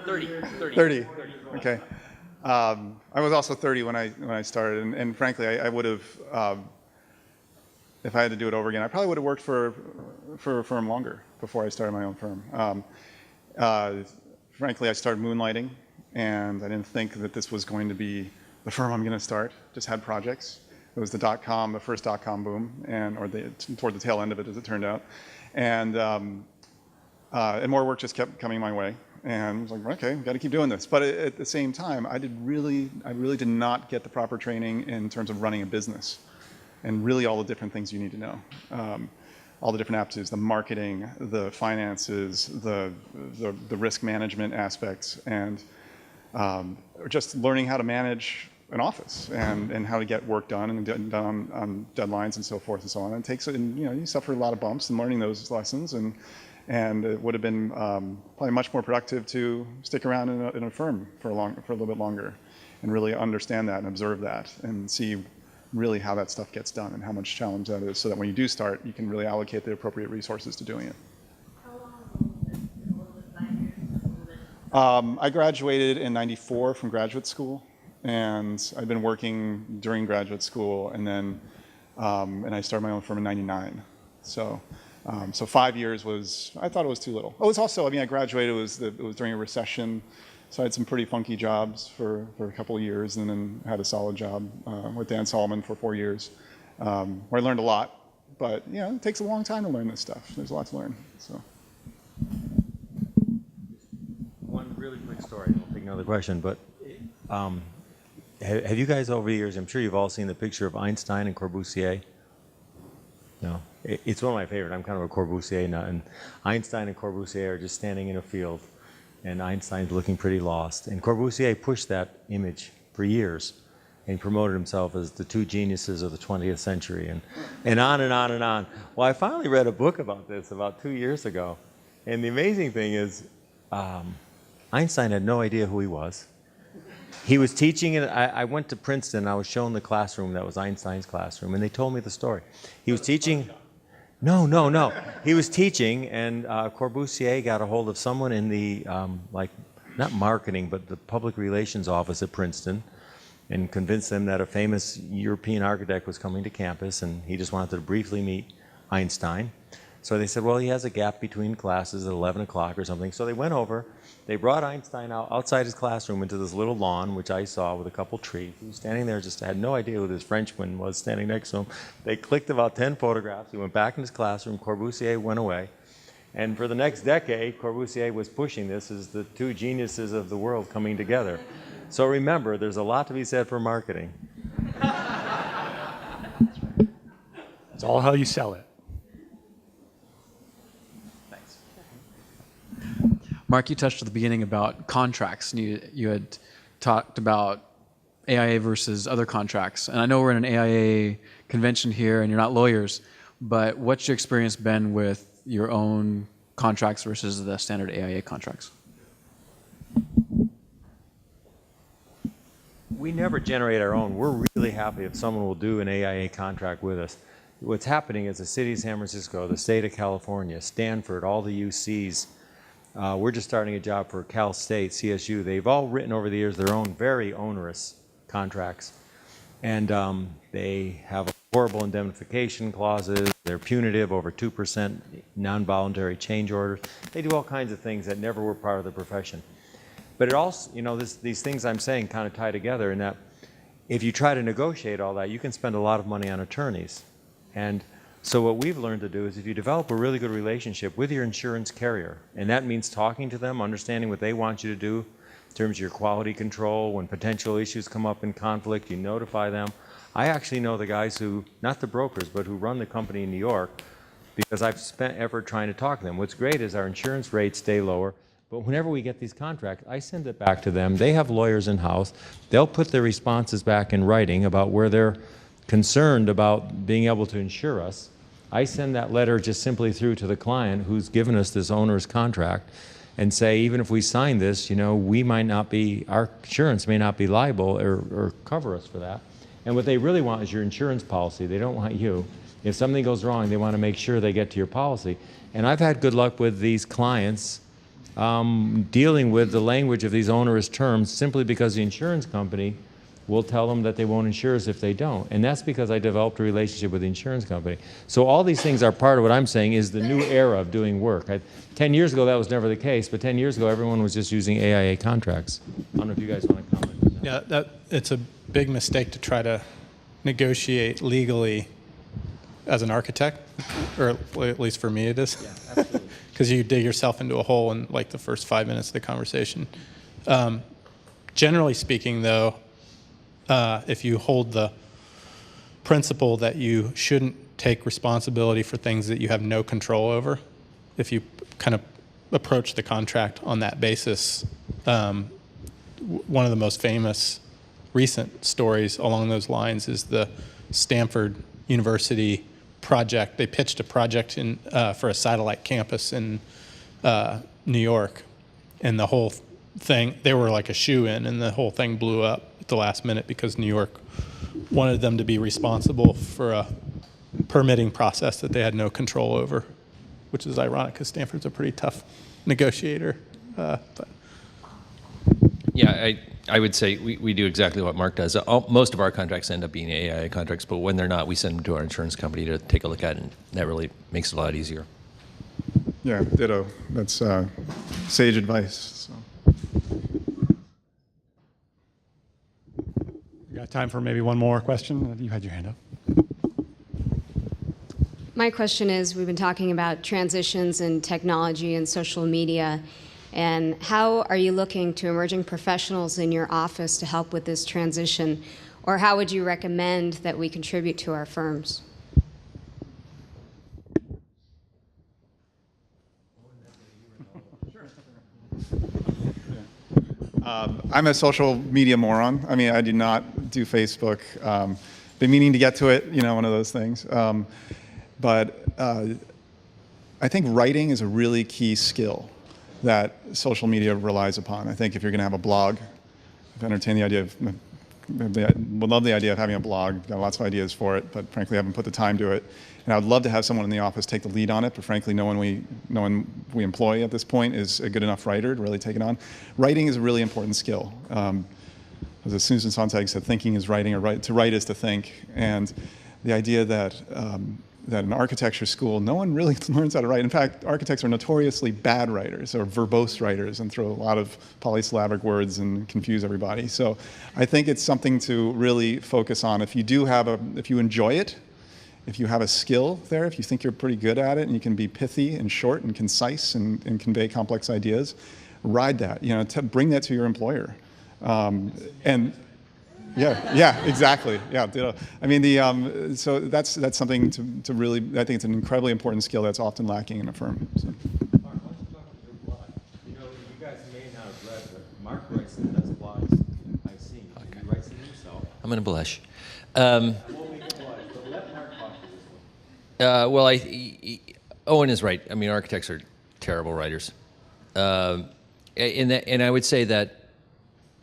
30. Okay. I was also 30 when I started, and frankly, I would have, if I had to do it over again, I probably would have worked for a firm longer before I started my own firm. Frankly, I started moonlighting, and I didn't think that this was going to be the firm I'm going to start. Just had projects. It was the first dot-com boom, toward the tail end of it, as it turned out, and more work just kept coming my way. And I was like, okay, we've got to keep doing this. But at the same time, I really did not get the proper training in terms of running a business, and really all the different things you need to know, all the different aptitudes, the marketing, the finances, the risk management aspects, and just learning how to manage an office and how to get work done and done on deadlines and so forth and so on. And it takes, you suffer a lot of bumps in learning those lessons, and it would have been probably much more productive to stick around in a firm for a little bit longer and really understand that and observe that and see really how that stuff gets done and how much challenge that is, so that when you do start, you can really allocate the appropriate resources to doing it. How long? I graduated in '94 from graduate school, and I've been working during graduate school, and then and I started my own firm in '99. So 5 years I thought it was too little. Oh, it's also, I graduated, it was during a recession, so I had some pretty funky jobs for a couple of years, and then had a solid job with Dan Solomon for 4 years, where I learned a lot. But it takes a long time to learn this stuff. There's a lot to learn. So. One really quick story. I'll take another question, but have you guys over the years? I'm sure you've all seen the picture of Einstein and Corbusier. No, it's one of my favorite. I'm kind of a Corbusier nut, and Einstein and Corbusier are just standing in a field, and Einstein's looking pretty lost. And Corbusier pushed that image for years, and promoted himself as the two geniuses of the 20th century, and on and on and on. Well, I finally read a book about this about 2 years ago, and the amazing thing is, Einstein had no idea who he was. He was teaching it. I went to Princeton. I was shown the classroom that was Einstein's classroom, and they told me the story. He was teaching. No. He was teaching, and Corbusier got a hold of someone in the, not marketing, but the public relations office at Princeton, and convinced them that a famous European architect was coming to campus, and he just wanted to briefly meet Einstein. So they said, well, he has a gap between classes at 11 o'clock or something. So they went over. They brought Einstein outside his classroom into this little lawn, which I saw with a couple trees. He was standing there, just had no idea who this Frenchman was standing next to him. They clicked about 10 photographs. He went back in his classroom. Corbusier went away. And for the next decade, Corbusier was pushing this as the two geniuses of the world coming together. So remember, there's a lot to be said for marketing. It's all how you sell it. Mark, you touched at the beginning about contracts, and you had talked about AIA versus other contracts. And I know we're in an AIA convention here, and you're not lawyers, but what's your experience been with your own contracts versus the standard AIA contracts? We never generate our own. We're really happy if someone will do an AIA contract with us. What's happening is the city of San Francisco, the state of California, Stanford, all the UCs, we're just starting a job for Cal State, CSU. They've all written over the years their own very onerous contracts. And they have horrible indemnification clauses. They're punitive, over 2% non-voluntary change orders. They do all kinds of things that never were part of the profession. But it also, these things I'm saying kind of tie together in that if you try to negotiate all that, you can spend a lot of money on attorneys. And So what we've learned to do is if you develop a really good relationship with your insurance carrier, and that means talking to them, understanding what they want you to do in terms of your quality control, when potential issues come up in conflict, you notify them. I actually know the guys who, not the brokers, but who run the company in New York, because I've spent effort trying to talk to them. What's great is our insurance rates stay lower, but whenever we get these contracts, I send it back to them. They have lawyers in-house. They'll put their responses back in writing about where they're concerned about being able to insure us. I send that letter just simply through to the client who's given us this owner's contract and say, even if we sign this, you know, we might not be, our insurance may not be liable or cover us for that. And what they really want is your insurance policy. They don't want you. If something goes wrong, they want to make sure they get to your policy. And I've had good luck with these clients dealing with the language of these onerous terms simply because the insurance company will tell them that they won't insure us if they don't. And that's because I developed a relationship with the insurance company. So all these things are part of what I'm saying is the new era of doing work. 10 years ago, that was never the case, but 10 years ago, everyone was just using AIA contracts. I don't know if you guys want to comment on that. Yeah, it's a big mistake to try to negotiate legally as an architect, or at least for me it is. Yeah, absolutely. Because you dig yourself into a hole in like the first 5 minutes of the conversation. Generally speaking, though, if you hold the principle that you shouldn't take responsibility for things that you have no control over, if you kind of approach the contract on that basis, one of the most famous recent stories along those lines is the Stanford University project. They pitched a project for a satellite campus in New York, and the whole thing, they were like a shoe-in, and the whole thing blew up at the last minute because New York wanted them to be responsible for a permitting process that they had no control over, which is ironic because Stanford's a pretty tough negotiator. But. Yeah, I would say we do exactly what Mark does. Most of our contracts end up being AIA contracts, but when they're not, we send them to our insurance company to take a look at it, and that really makes it a lot easier. Yeah, ditto. That's sage advice. So. We got time for maybe one more question. You had your hand up. My question is, we've been talking about transitions in technology and social media, and how are you looking to emerging professionals in your office to help with this transition, or how would you recommend that we contribute to our firms? I'm a social media moron. I mean, I do not do Facebook. Been meaning to get to it, you know, one of those things. But I think writing is a really key skill that social media relies upon. I think if you're going to have a blog, I've entertained the idea of, would love the idea of having a blog. Got lots of ideas for it, but frankly, haven't put the time to it. And I would love to have someone in the office take the lead on it, but frankly, no one we employ at this point is a good enough writer to really take it on. Writing is a really important skill. As Susan Sontag said, thinking is writing, or to write is to think. And the idea that that in architecture school, no one really learns how to write. In fact, architects are notoriously bad writers or verbose writers and throw a lot of polysyllabic words and confuse everybody. So I think it's something to really focus on. If you enjoy it, if you have a skill there, if you think you're pretty good at it and you can be pithy and short and concise and convey complex ideas, ride that. You know, bring that to your employer. Yeah, exactly. Yeah, ditto. I mean, so that's something to really, I think it's an incredibly important skill that's often lacking in a firm. So. Mark, why don't you talk about your blog? You know, you guys may not have read, but Mark writes the best blogs I've seen. Okay. He writes them himself. I'm going to blush. I won't make you blush, but let Mark talk to this one. Well, Owen is right. I mean, architects are terrible writers. And I would say that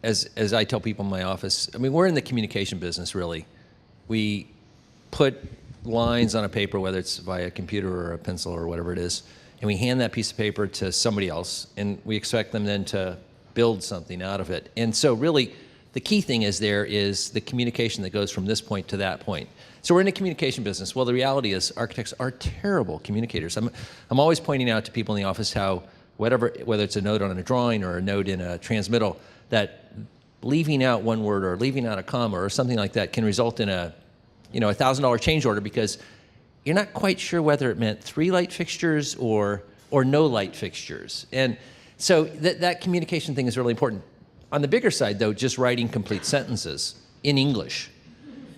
as I tell people in my office, I mean, we're in the communication business, really. We put lines on a paper, whether it's via a computer or a pencil or whatever it is, and we hand that piece of paper to somebody else, and we expect them then to build something out of it. And so really, the key thing is the communication that goes from this point to that point. So we're in the communication business. Well, the reality is architects are terrible communicators. I'm always pointing out to people in the office how whether it's a note on a drawing or a note in a transmittal, that leaving out one word or leaving out a comma or something like that can result in a $1,000 change order, because you're not quite sure whether it meant 3 light fixtures or no light fixtures. And so that communication thing is really important. On the bigger side, though, just writing complete sentences in English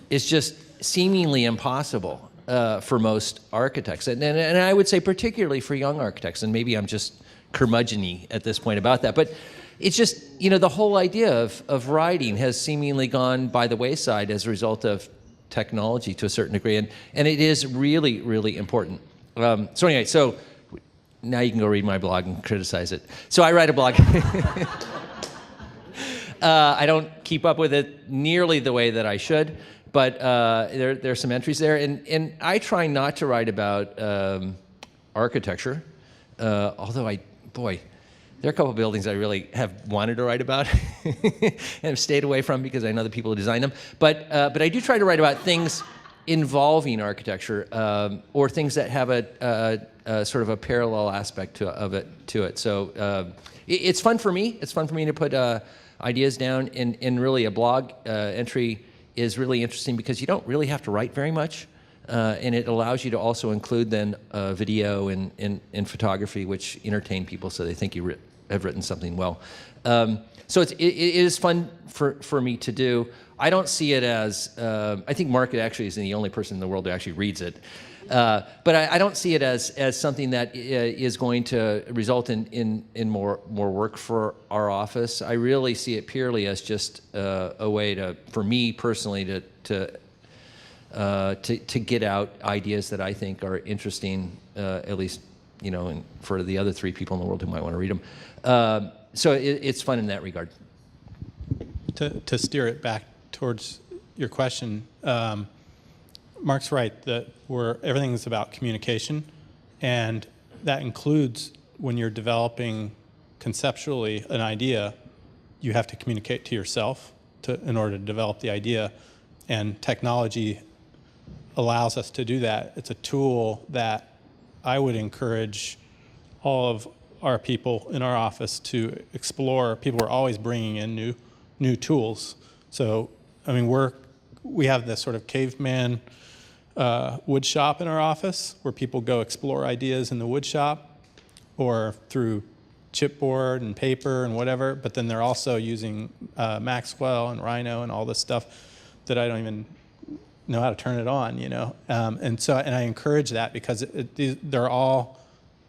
is just seemingly impossible for most architects. And I would say particularly for young architects, and maybe I'm just curmudgeon-y at this point about that, but it's just, the whole idea of writing has seemingly gone by the wayside as a result of technology to a certain degree, and it is really, really important. So anyway, so now you can go read my blog and criticize it. So I write a blog. I don't keep up with it nearly the way that I should, but there are some entries there, and I try not to write about architecture, although there are a couple buildings I really have wanted to write about and have stayed away from because I know the people who design them. But I do try to write about things involving architecture or things that have a sort of a parallel aspect to it. So it's fun for me. It's fun for me to put ideas down, and really a blog entry is really interesting because you don't really have to write very much. And it allows you to also include then video and photography, which entertain people so they think you have written something well. So it is fun for me to do. I don't see it as, I think Mark actually is the only person in the world who actually reads it. But I don't see it as something that is going to result in more work for our office. I really see it purely as just a way for me personally to get out ideas that I think are interesting, at least, and for the other 3 people in the world who might want to read them. So it's fun in that regard. To steer it back towards your question, Mark's right that everything's about communication, and that includes when you're developing conceptually an idea, you have to communicate to yourself in order to develop the idea, and technology allows us to do that. It's a tool that I would encourage all of our people in our office to explore. People are always bringing in new tools. So, I mean, we have this sort of caveman wood shop in our office where people go explore ideas in the wood shop or through chipboard and paper and whatever, but then they're also using Maxwell and Rhino and all this stuff that I don't even know how to turn it on, and I encourage that because they're all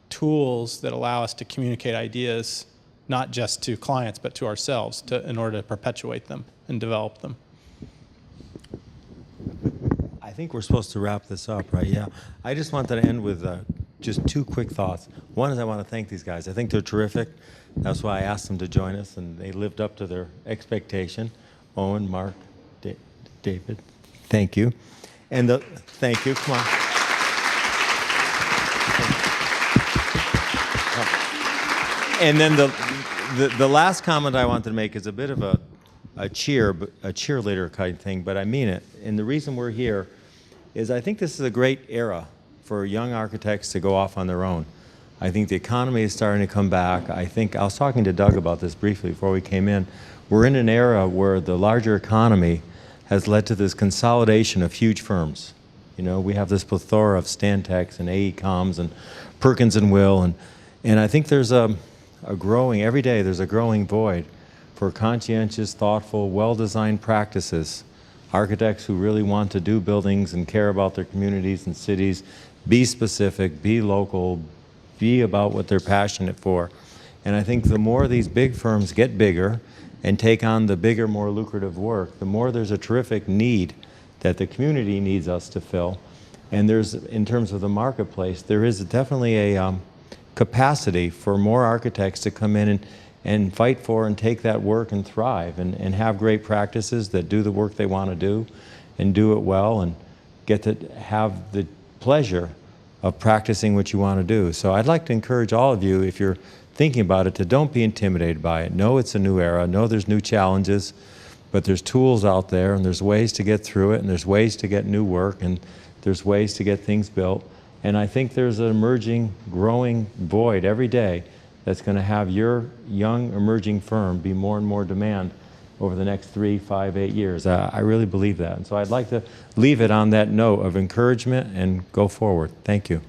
tools that allow us to communicate ideas, not just to clients, but to ourselves in order to perpetuate them and develop them. I think we're supposed to wrap this up, right? Yeah. I just wanted to end with just 2 quick thoughts. One is I want to thank these guys. I think they're terrific. That's why I asked them to join us, and they lived up to their expectation. Owen, Mark, David, thank you. And thank you. Come on. And then the last comment I wanted to make is a bit of a cheerleader kind of thing, but I mean it. And the reason we're here is I think this is a great era for young architects to go off on their own. I think the economy is starting to come back. I was talking to Doug about this briefly before we came in. We're in an era where the larger economy has led to this consolidation of huge firms. We have this plethora of Stantec's and AECOMs and Perkins and Will, and I think there's every day there's a growing void for conscientious, thoughtful, well-designed practices. Architects who really want to do buildings and care about their communities and cities, be specific, be local, be about what they're passionate for. And I think the more these big firms get bigger and take on the bigger, more lucrative work, the more there's a terrific need that the community needs us to fill. And in terms of the marketplace, there is definitely a capacity for more architects to come in and fight for and take that work and thrive and have great practices that do the work they want to do and do it well and get to have the pleasure of practicing what you want to do. So I'd like to encourage all of you, if you're thinking about it, to don't be intimidated by it. Know it's a new era. Know there's new challenges, but there's tools out there and there's ways to get through it and there's ways to get new work and there's ways to get things built. And I think there's an emerging, growing void every day that's going to have your young, emerging firm be more and more demand over the next 3, 5, 8 years. I really believe that. And so I'd like to leave it on that note of encouragement and go forward. Thank you.